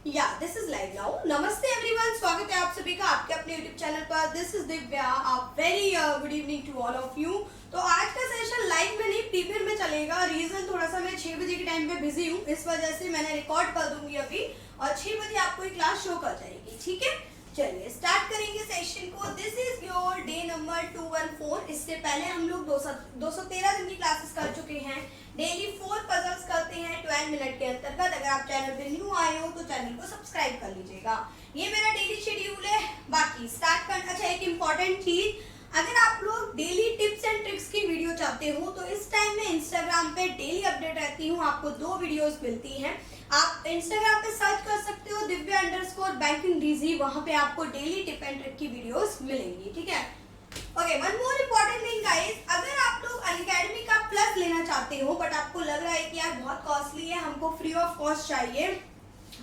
This is live now. नमस्ते everyone, स्वागत है आप सभी का आपके अपने यूट्यूब चैनल पर। This is Divya. A very good evening to all of you. तो आज का सेशन लाइव में नहीं प्रीमियर में चलेगा। रीजन थोड़ा सा मैं 6 बजे के टाइम पे बिजी हूँ, इस वजह से मैंने रिकॉर्ड कर दूंगी अभी और 6 बजे आपको एक क्लास शो कर जाएगी। ठीक है, चलिए स्टार्ट करेंगे सेशन को। This is your day number 214। इससे पहले हम लोग 213 दिन की क्लासेस कर चुके हैं। डेली 4 पजल्स करते हैं 12 मिनट के अंतर्गत। अगर आप चैनल पे न्यू आए हो तो चैनल को सब्सक्राइब कर लीजिएगा। ये मेरा डेली शेड्यूल है। बाकी स्टार्ट करना। अच्छा, एक इम्पॉर्टेंट चीज, अगर आप लोग डेली टिप्स एंड ट्रिक्स की वीडियो चाहते हो तो इस टाइम में इंस्टाग्राम पे डेली अपडेट रहती हूँ। आपको 2 वीडियोस मिलती हैं। आप इंस्टाग्राम पे सर्च कर सकते हो दिव्या_banking_dz। वहां पे आपको डेली टिप एंड ट्रिक की वीडियोस मिलेंगी। ठीक है, okay. One more important thing guys, अगर आप लोग अनअकैडमी का प्लस लेना चाहते हो बट आपको लग रहा है कि यार बहुत कॉस्टली है, हमको फ्री ऑफ कॉस्ट चाहिए,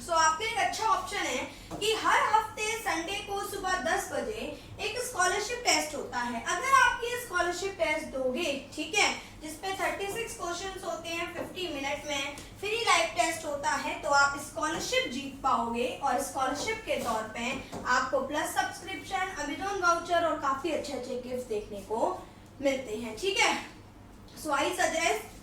सो आपके लिए एक अच्छा ऑप्शन है कि हर हफ्ते संडे को सुबह 10 बजे एक स्कॉलरशिप टेस्ट होता है। अगर आप ये स्कॉलरशिप टेस्ट दोगे, ठीक है, जिसपे 36 क्वेश्चंस होते हैं 50 मिनट में, फ्री लाइव टेस्ट होता है, तो आप स्कॉलरशिप जीत पाओगे। और स्कॉलरशिप के तौर पे आपको प्लस सब्सक्रिप्शन, अमेजॉन वाउचर और काफी अच्छे अच्छे गिफ्ट देखने को मिलते हैं। ठीक है, सो आई सजेस्ट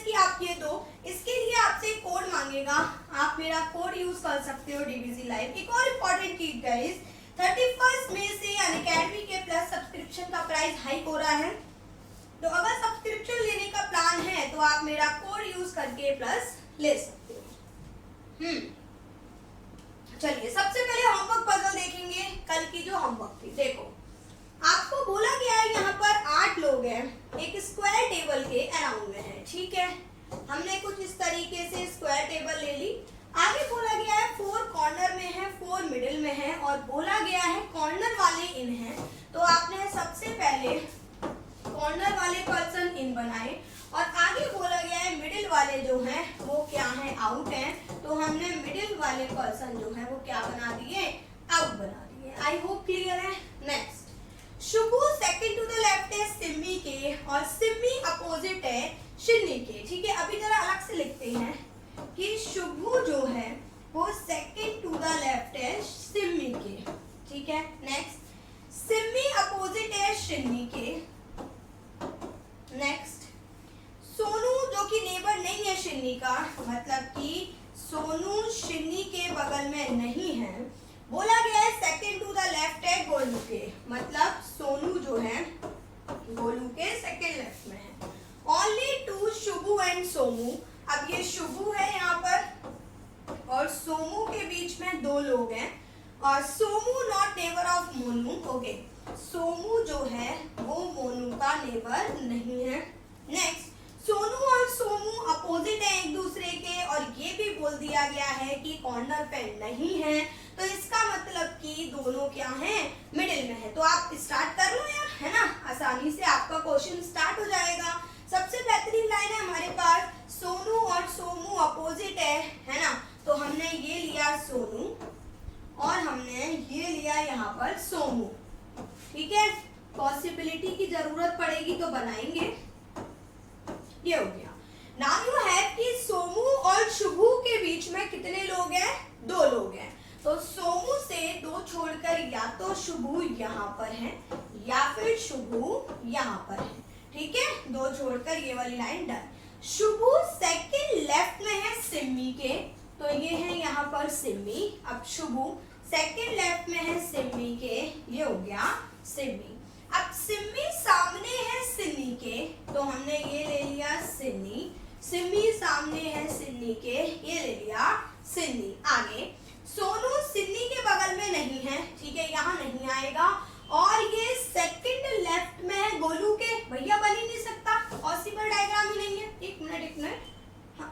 कि आप ये दो। इसके लिए आपसे कोड मांगेगा, आप मेरा कोड यूज कर सकते हो डीबीजी लाइव। एक और इम्पोर्टेंट चीज गाइस, 31 मई से अनअकैडमी के प्लस सब्सक्रिप्शन का प्राइस हाइक हो रहा है। तो अगर सब्सक्रिप्शन लेने का प्लान है तो आप मेरा कोड यूज करके प्लस ले सकते हो। चलिए, सबसे पहले होमवर्क पजल देखेंगे। कल की जो होमवर्क थी, देखो आपको बोला गया है यहाँ पर 8 लोग हैं, एक स्क्वायर टेबल के अराउंड में है। ठीक है, हमने कुछ इस तरीके से स्क्वायर टेबल ले ली। आगे बोला गया है 4 कॉर्नर में है, 4 मिडिल में है और बोला गया है कॉर्नर वाले इन हैं। तो आपने सबसे पहले कॉर्नर वाले पर्सन इन बनाए और आगे बोला गया है मिडिल वाले जो हैं वो क्या है, आउट हैं। तो हमने मिडिल वाले पर्सन जो है वो क्या बना दिए, आउट बना दिए। आई होप क्लियर है। Next, Shubhu second to the left है सिम्मी के और सिम्मी अपोजिट है शिन्नी के। ठीक है, अभी जरा अलग से लिखते हैं कि शुभू जो है वो सेकंड टू द लेफ्ट है सिम्मी के। ठीक है, नेक्स्ट, सिम्मी अपोजिट है शिन्नी के। नेक्स्ट, सोनू जो कि नेबर नहीं है शिन्नी का, मतलब कि सोनू शिन्नी के बगल में नहीं है। बोला गया है सेकंड टू द लेफ्ट है गोलू के, मतलब सोनू जो है गोलू के सेकंड लेफ्ट में है। Only 2 Shubhu and Somu. अब ये शुभू है यहाँ पर और सोमू के बीच में 2 लोग हैं और Somu not neighbour of Monu. Okay, Somu जो है वो मोनू का नेबर नहीं है। नेक्स्ट, सोनू और सोमू अपोजिट है एक दूसरे के और ये भी बोल दिया गया है कि कॉर्नर पे नहीं है, तो इसका मतलब कि दोनों क्या हैं, मिडिल में है। तो आप स्टार्ट कर लो यार, है ना, आसानी से आपका क्वेश्चन स्टार्ट हो जाएगा। सबसे बेहतरीन लाइन है हमारे पास, सोनू और सोमू अपोजिट है ना। तो हमने ये लिया सोनू और हमने ये लिया यहाँ पर सोमू। ठीक है, पॉसिबिलिटी की जरूरत पड़ेगी तो बनाएंगे। ये हो गया। नाउ यू हैव कि सोमू और शुभू के बीच में कितने लोग हैं, 2 लोग हैं। तो सोमू से 2 छोड़कर या तो शुभू यहाँ पर है या फिर शुभू यहाँ पर है। ठीक है, 2 छोड़कर ये वाली line done. Shubhu second left में है सिम्मी के, तो ये है यहाँ पर सिम्मी। अब शुभू सेकंड लेफ्ट में है सिम्मी के, ये हो गया सिम्मी। अब सिम्मी सामने है सिन्नी के, तो हमने ये ले लिया सिन्नी। सिम्मी सामने है सिन्नी के, ये ले लिया सिन्नी। आगे सोनू सिन्नी के बगल में नहीं है, ठीक है, यहाँ नहीं आएगा। और ये सेकंड लेफ्ट में है गोलू के, भैया बन ही नहीं सकता, पॉसिबल डायग्राम ही नहीं है। एक मिनट।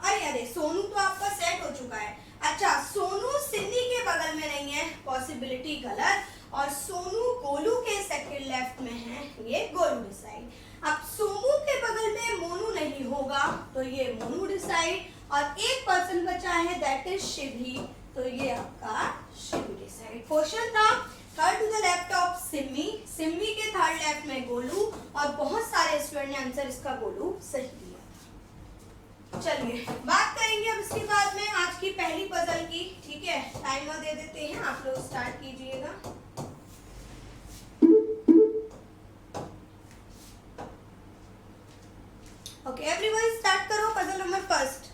अरे सोनू तो आपका सेट हो चुका है। अच्छा, सोनू सिन्नी के बगल में नहीं है, पॉसिबिलिटी गलत। और सोनू गोलू के सेकंड लेफ्ट में है, ये गोलू डिसाइड। अब सोमू के बगल में मोनू नहीं होगा, तो ये मोनू डिसाइड। और एक पर्सन बचा है, दैट इज शिवी, तो ये आपका शिवी डिसाइड। क्वेश्चन था third to the left of Simmi, Simmi के थर्ड लेफ्ट में गोलू, और बहुत सारे स्टूडेंट ने आंसर इसका गोलू सही दिया। चलिए बात करेंगे अब इसके बाद में आज की पहली पजल की। ठीक है, टाइमर दे देते हैं, आप लोग स्टार्ट कीजिएगा। ओके एवरीवन, स्टार्ट करो पजल नंबर फर्स्ट।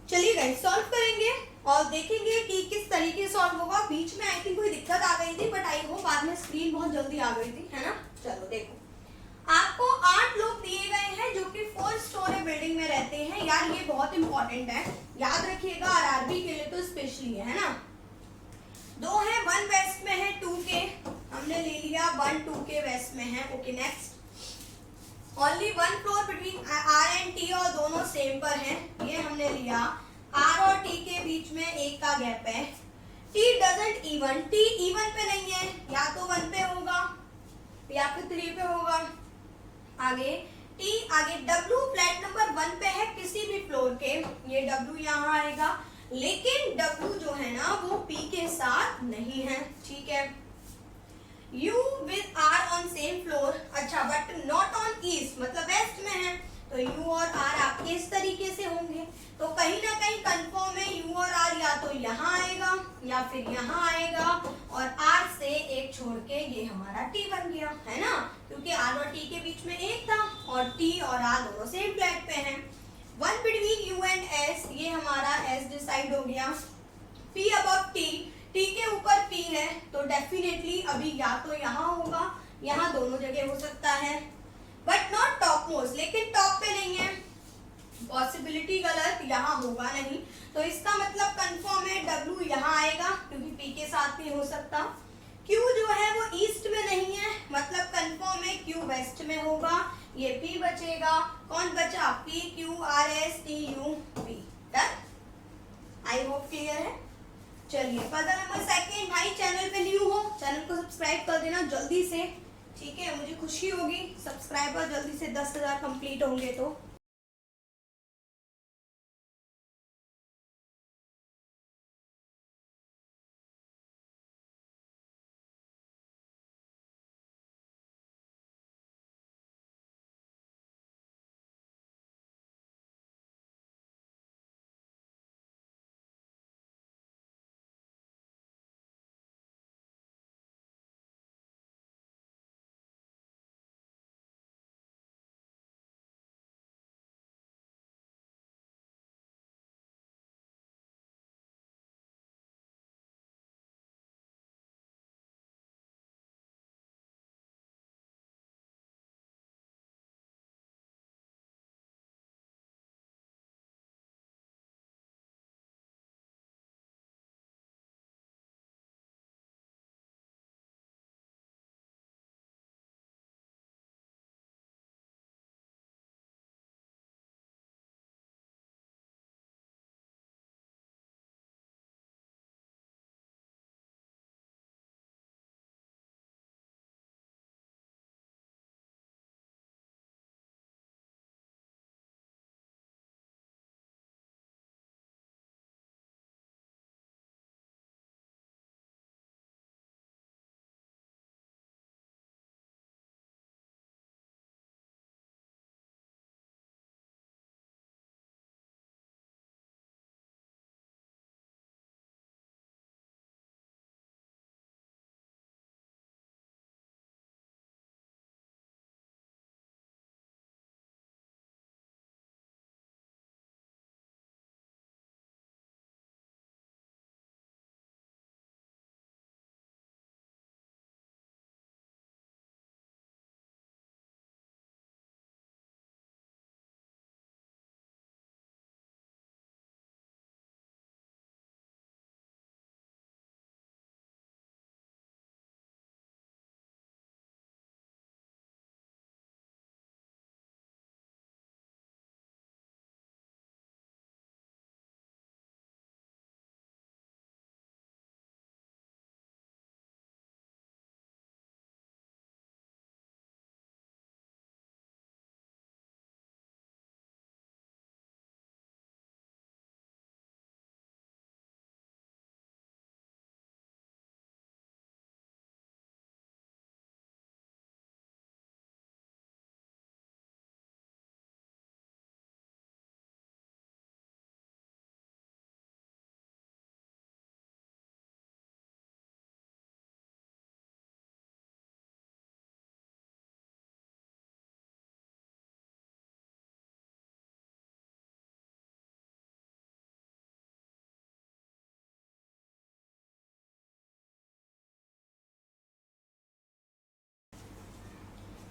चलिए गाइस, सॉल्व करेंगे और देखेंगे कि किस तरीके से सॉल्व होगा। बीच में आई थिंक कोई दिक्कत आ गई थी, बट आई होप बाद में स्क्रीन बहुत जल्दी आ गई थी, है ना। चलो देखो, आपको 8 लोग दिए गए हैं जो कि 4 स्टोरी बिल्डिंग में रहते हैं। यार ये बहुत इंपॉर्टेंट है, याद रखिएगा, आरआरबी के लिए तो स्पेशली है ना। 2 है, 1 वेस्ट में है, 2 के हमने ले लिया, 1 2 के वेस्ट में है। Okay next, only 1 floor between R and T और दोनों सेम पर हैं, ये हमने लिया। आर और टी के बीच में 1 का गैप है। T doesn't even, T even पे नहीं है, या तो 1 पे होगा या फिर 3 पे होगा। आगे टी, आगे डब्ल्यू फ्लैट नंबर 1 पे है किसी भी फ्लोर के, ये डब्ल्यू यहाँ आएगा, लेकिन डब्ल्यू जो है ना वो पी के साथ नहीं है। ठीक है, U with R on same floor, अच्छा बट नॉट ऑन ईस्ट, मतलब वेस्ट में है, तो यू और आर आपके इस तरीके से होंगे। तो कहीं ना कहीं कंफर्म है, यू और आर या तो यहाँ आएगा या फिर यहाँ आएगा, और आर से एक छोड़ के ये हमारा टी बन गया, है ना, क्योंकि आर और टी के बीच में 1 था और टी और आर दोनों सेम फ्लैट पे हैं। 1 बिटवीन यू एंड एस, ये हमारा एस डिसाइड हो गया। पी अबव टी, टी के ऊपर पी है, तो डेफिनेटली अभी या तो यहाँ होगा, यहाँ दोनों जगह हो सकता है, बट नॉट टॉप मोस्ट, लेकिन टॉप पे नहीं है। पॉसिबिलिटी गलत, यहाँ होगा नहीं, तो इसका मतलब कंफर्म है W यहाँ आएगा क्योंकि P के साथ नहीं हो सकता। Q जो है वो ईस्ट में नहीं है, मतलब कंफर्म है Q वेस्ट में होगा, ये P बचेगा। कौन बचा? P Q R S T U V। Done? आई होप क्लियर है। चलिए पजल नंबर सेकंड। भाई चैनल पे न्यू हो, चैनल को सब्सक्राइब कर देना जल्दी से, ठीक है, मुझे खुशी होगी सब्सक्राइबर जल्दी से 10,000 कंप्लीट होंगे तो।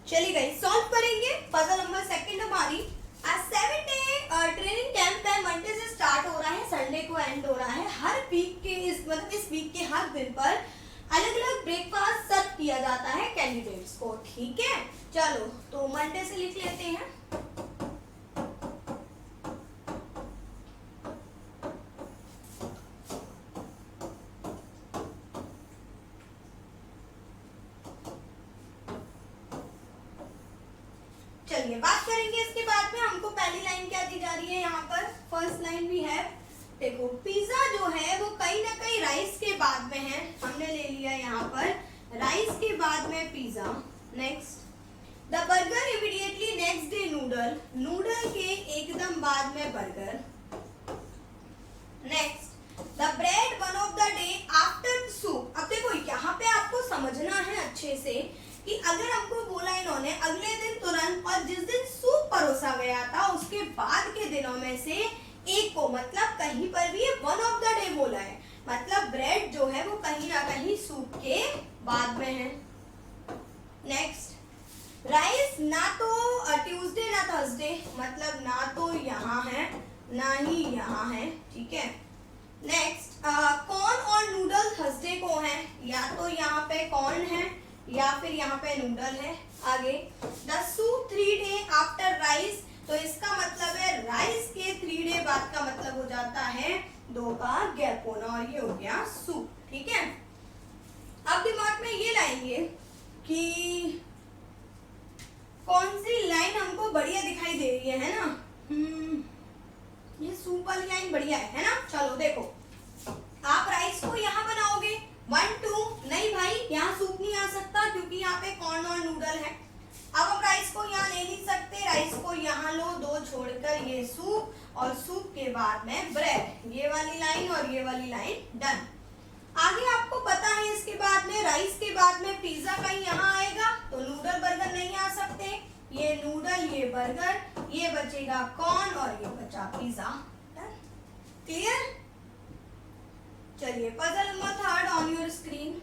चलिए गाइस सॉल्व करेंगे पजल नंबर सेकंड हमारी। आज 7 डे ट्रेनिंग कैंप है, मंडे से स्टार्ट हो रहा है, संडे को एंड हो रहा है। हर वीक के इस वीक के हर दिन पर अलग अलग ब्रेकफास्ट सर्व किया जाता है कैंडिडेट्स को, ठीक है। चलो तो मंडे से लिख लेते हैं। चलिए बात करेंगे इसके बाद में। हमको पहली लाइन क्या दी जा रही है यहाँ पर, फर्स्ट लाइन भी है, देखो पिज्जा जो है वो कहीं ना कहीं राइस के बाद में है, हमने ले लिया यहाँ पर राइस के बाद में pizza. Next the burger immediately next day noodle, noodle के एकदम बाद में burger. Next the bread one of the day after soup. अब देखो यहाँ पे आपको समझना है अच्छे से कि अगर हमको बोला इन्होंने अगले दिन तुरंत और जिस दिन सूप परोसा गया था उसके बाद के दिनों में से एक को, मतलब कहीं पर भी वन ऑफ द डे बोला है, मतलब ब्रेड जो है वो कहीं ना कहीं सूप के बाद में है। नेक्स्ट राइस ना तो ट्यूसडे ना थर्सडे, मतलब ना तो यहाँ है ना ही यहाँ है, ठीक है। नेक्स्ट कॉर्न और नूडल थर्सडे को है, या तो यहाँ पे कॉर्न है या फिर यहाँ पे नूडल है। आगे the soup 3 day after rice, तो इसका मतलब है राइस के 3 डे बाद का मतलब हो जाता है 2 का गैप होना, और ये हो गया सूप, ठीक है। अब दिमाग में ये लाएंगे कि कौन सी लाइन हमको बढ़िया दिखाई दे रही है ना। ये सूप वाली लाइन बढ़िया है ना। चलो देखो, आप राइस को यहाँ बनाओगे 1 2, नहीं भाई यहाँ सूप नहीं आ सकता क्योंकि यहाँ पे कॉर्न और नूडल है। अब हम राइस को यहाँ ले नहीं सकते, राइस को यहाँ लो, 2 छोड़कर ये सूप, और सूप के बाद में ब्रेड, ये वाली लाइन और ये वाली लाइन डन। आगे आपको पता है इसके बाद में राइस के बाद में पिज्जा कहीं यहाँ आएगा, तो नूडल बर्गर नहीं आ सकते, ये नूडल ये बर्गर, ये बचेगा कॉर्न और ये बचा पिज्जा। क्लियर? चलिए puzzle number 3 on your screen.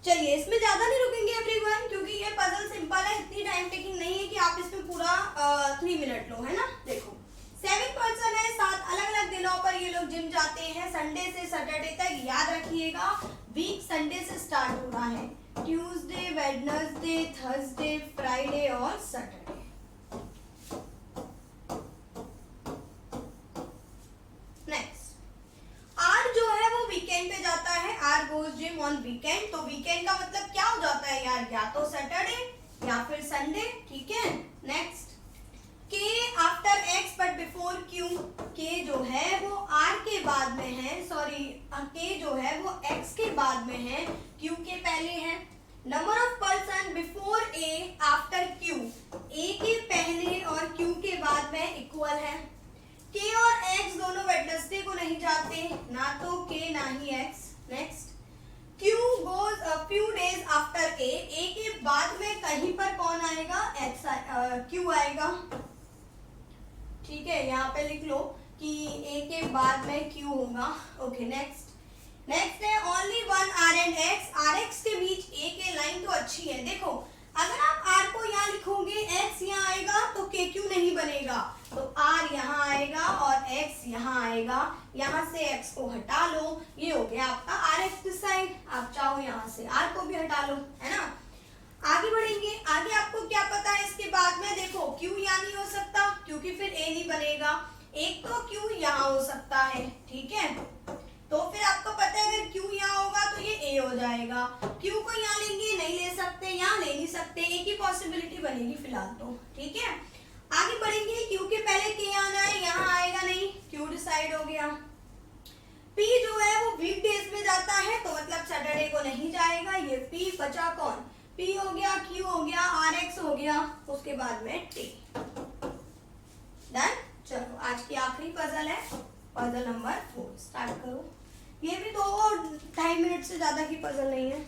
चलिए इसमें ज्यादा नहीं रुकेंगे एवरीवन, क्योंकि ये पजल सिंपल है, इतनी टाइम टेकिंग नहीं है कि आप इसमें पूरा 3 मिनट लो, है ना। देखो 7 पर्सन है, 7 अलग अलग दिनों पर ये लोग जिम जाते हैं, संडे से सैटरडे तक। याद रखिएगा वीक संडे से स्टार्ट हो रहा है, ट्यूसडे वेडनेसडे थर्सडे फ्राइडे और सैटरडे। जिम ऑन वीकेंड, तो वीकेंड का मतलब क्या हो जाता है यार, या तो सैटरडे या फिर संडे, ठीक है। नेक्स्ट के after x but before Q, के जो है वो आर के बाद में है, सॉरी के जो है वो एक्स के बाद में है, क्यू के पहले है। Number of person before A after Q, A के पहले और क्यू के बाद में इक्वल है। के और एक्स दोनों वेडनेसडे को नहीं जाते, ना तो के ना ही X. Next Q goes a few days after A, A के बाद में कहीं पर कौन आएगा, Q आएगा, ठीक है। यहाँ पे लिख लो कि ए के बाद में क्यू होगा। ओके नेक्स्ट है only one R and X. R X के बीच ए के लाइन तो अच्छी है। देखो अगर आप आर को यहाँ लिखोगे, एक्स यहाँ आएगा तो के क्यू नहीं बनेगा, तो आर यहाँ आएगा और एक्स यहाँ आएगा। यहाँ से एक्स को हटा लो, ये हो गया आपका आर एक्स दिस साइड। आप चाहो यहाँ से आर को भी हटा लो, है ना। आगे बढ़ेंगे, आगे आपको क्या पता है इसके बाद में। देखो क्यू यहाँ नहीं हो सकता क्योंकि फिर ए नहीं बनेगा, एक तो क्यू यहाँ हो सकता है, ठीक है। तो फिर आपको पता है अगर क्यू यहाँ होगा तो ये ए हो जाएगा। क्यू को यहाँ लेंगे, नहीं ले सकते, यहाँ ले नहीं सकते, एक ही पॉसिबिलिटी बनेगी फिलहाल तो, ठीक है। आगे बढ़ेंगे, क्यू के पहले के आना है, यहाँ आएगा नहीं, क्यू डिसाइड हो गया। पी जो है वो वीक डेज में जाता है तो मतलब सैटरडे को नहीं जाएगा। ये पी बचा कौन, पी हो गया, क्यू हो गया, आर एक्स हो गया, उसके बाद में टी। डन। चलो आज की आखिरी पजल है, पजल नंबर 4 स्टार्ट करो। ये भी 2-2.5 मिनट से ज्यादा की पजल नहीं है।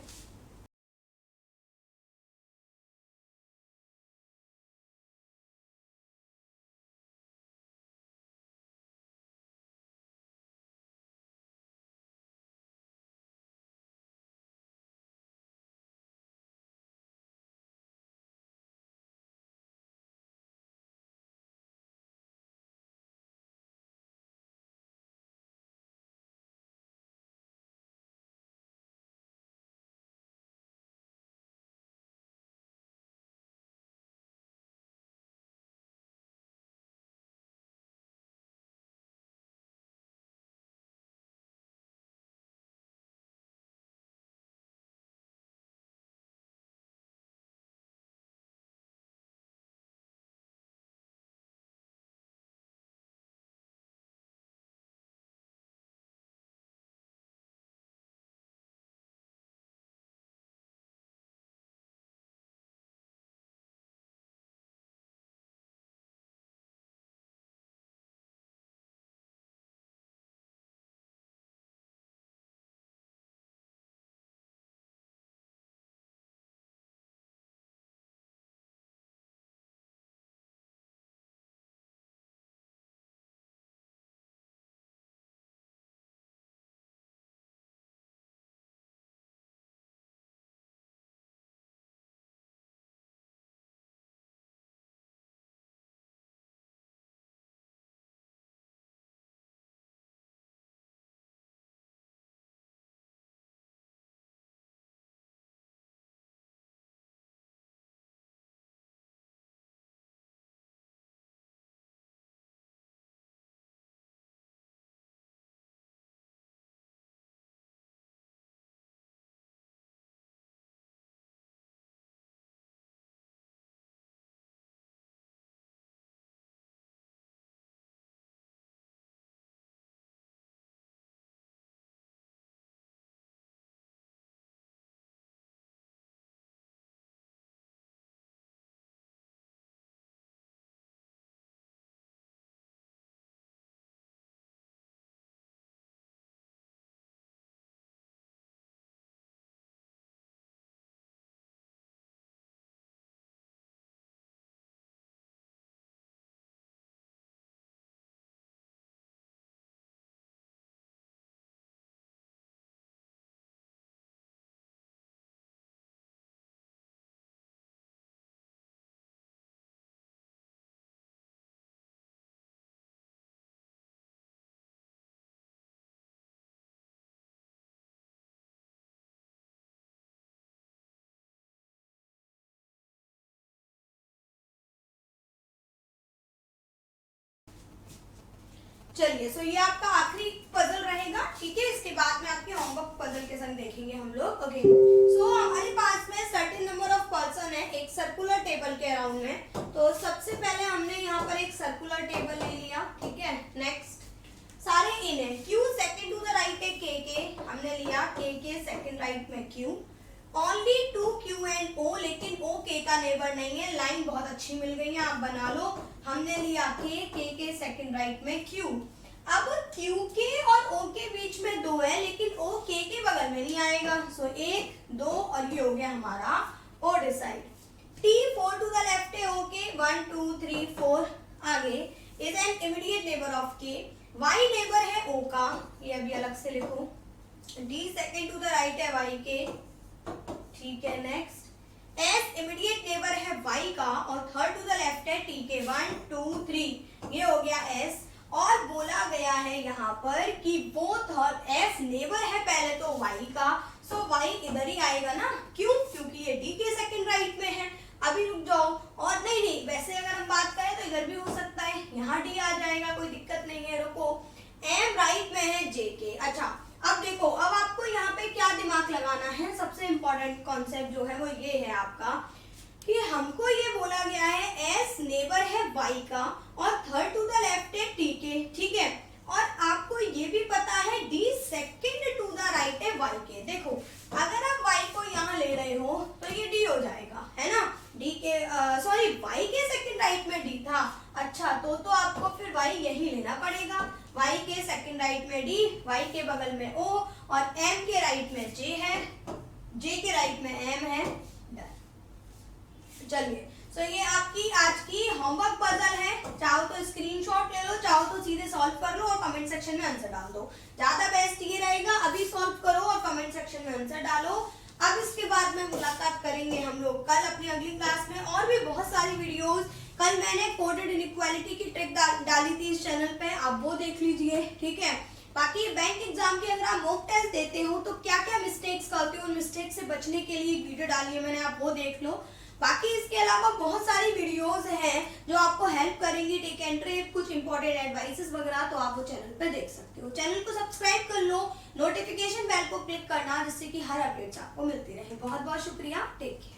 चलिए सो ये आपका आखिरी पजल रहेगा, ठीक है। इसके बाद में आपके होमवर्क पजल के संग देखेंगे हम लोग। ओके सो हमारे पास में सर्टेन नंबर ऑफ पर्सन है एक सर्कुलर टेबल के अराउंड में। तो सबसे पहले हमने यहाँ पर एक सर्कुलर टेबल ले लिया, ठीक है। नेक्स्ट सारे इन है, Q second to the right है के हमने लिया, के सेकंड राइट में Q. Only two Q and O, लेकिन ओ के का नेबर नहीं है। लाइन बहुत अच्छी मिल गई है, आप बना लो। हमने लिया के सेकंड राइट में क्यू। अब क्यू के और ओ के बीच में 2 है, लेकिन ओ के बगल में नहीं आएगा। सो 1 2 और ये हो गया हमारा O decide. T 4 to the left है ओ के, 1 2 3 4 आगे is an immediate neighbour of K. y neighbour है o का, ये अभी अलग से लिखो, d second to the right है y के, ठीक है। नेक्स्ट s इमीडिएट नेबर है y का और थर्ड टू द लेफ्ट है t के, 1 2 3, ये हो गया s। और बोला गया है यहाँ पर कि वो थर्ड s नेबर है पहले तो y का, सो y इधर ही आएगा ना, क्यों? क्योंकि ये d के सेकंड राइट में है। अभी रुक जाओ, और नहीं वैसे अगर हम बात करें तो इधर भी हो सकता है, यहाँ d आ जाएगा, कोई दिक्कत नहीं है। रुको, m राइट में है j के। अच्छा अब देखो, अब आपको यहाँ पे क्या दिमाग लगाना है, सबसे इंपॉर्टेंट कॉन्सेप्ट जो है वो ये है आपका कि हमको ये बोला गया है s नेबर है y का और थर्ड टू द लेफ्ट है t के, ठीक है। और आपको ये भी पता है d second to the right है y के। देखो अगर आप y को यहाँ ले रहे हो तो ये d हो जाएगा, है ना, d के सॉरी y के सेकंड राइट में d था। अच्छा तो आपको फिर y यही लेना पड़ेगा, y के सेकंड राइट में d, y के बगल में o और m के राइट में j है, j के राइट में m है। चलिए सो ये आपकी आज की होमवर्क पजल है, चाहो तो स्क्रीनशॉट ले लो, चाहो तो सीधे सॉल्व कर लो और कमेंट सेक्शन में आंसर डाल दो। ज्यादा बेस्ट ये रहेगा, अभी सॉल्व करो और कमेंट सेक्शन में आंसर डालो। अब इसके बाद में मुलाकात करेंगे हम लोग कल अपनी अगली क्लास में, और भी बहुत सारी वीडियोस। कल मैंने कोडेड इनइक्वालिटी की ट्रिक डाली थी इस चैनल पे, आप वो देख लीजिए, ठीक है। बाकी बैंक एग्जाम के अगर आप मॉक टेस्ट देते हो तो क्या क्या मिस्टेक्स करते हो, उन मिस्टेक से बचने के लिए वीडियो डाली है मैंने, आप वो देख लो। बाकी इसके अलावा बहुत सारी वीडियोस हैं जो आपको हेल्प करेंगी, टेक एंड ट्रेड, कुछ इंपॉर्टेंट एडवाइसेस वगैरह, तो आप वो चैनल पे देख सकते हो। चैनल को सब्सक्राइब कर लो, नोटिफिकेशन बेल को क्लिक करना जिससे कि हर अपडेट्स आपको मिलती रहे। बहुत बहुत शुक्रिया, टेक केयर।